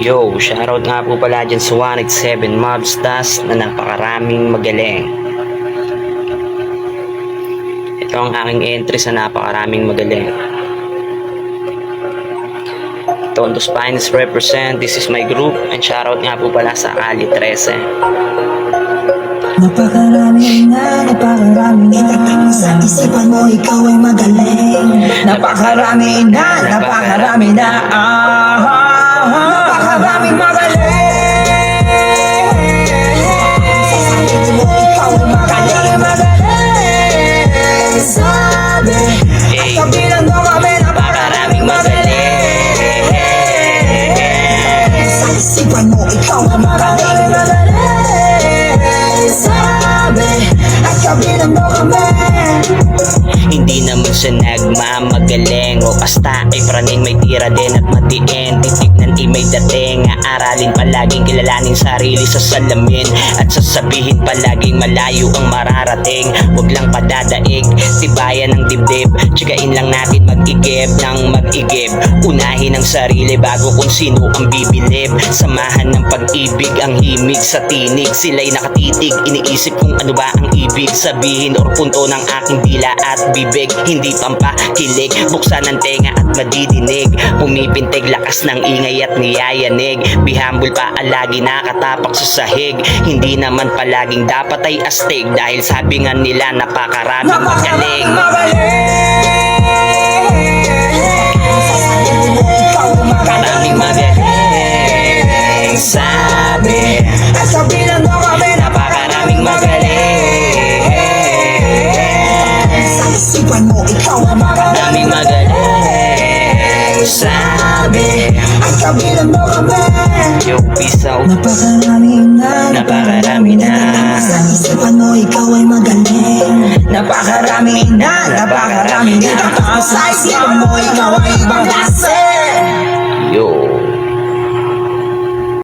Yo, shoutout nga po pala dyan sa 187 Mobstars na napakaraming magaling. Ito ang aking entry sa napakaraming magaling. Tontos Pines represent, this is my group, and shoutout nga po pala sa Ali 13. Napakarami na sa isipan mo ikaw ay magaling. Napakarami na Napakarami magaling. Ikaw ay magaling. Sabi at kabilang mo kami Napakaraming magaling. sa isipan mo ikaw ay magaling. Sabi at kabilang mo kami. Hindi naman siya nagmamagaling o basta ay praning may tira din at matiin. Titignan ay may dating, aralin palaging kilalanin sarili sa salamin at sasabihin palaging malayo ang mararating. Huwag lang padadaig, tibayan ng dibdib, tsagain lang natin mag-igib ng mag-igib. Unahin ang sarili bago kung sino ang bibilib. Samahan ng pag-ibig ang himig sa tinig, sila'y nakatitig, iniisip kung ano ba ang ibig sabihin or punto ng aking dila at bibig. Hindi pampakilig, buksan ang tenga at madidinig. Pumipintig lakas ng ingay at niyayanig. Be humble pa lagi nakatapak sa sahig. Hindi naman palaging dapat ay astig, dahil sabi nga nila napakaraming magaling. Maraming magaling. Sabi at kabilang mo kami. napakaraming magaling. Sa isipan mo ikaw ay Maraming magaling. Sabi at kabilang mo kami. yo, peace out. Napakarami na sa isipan mo ikaw ay magaling. Napakarami na sa isipan mo ikaw ay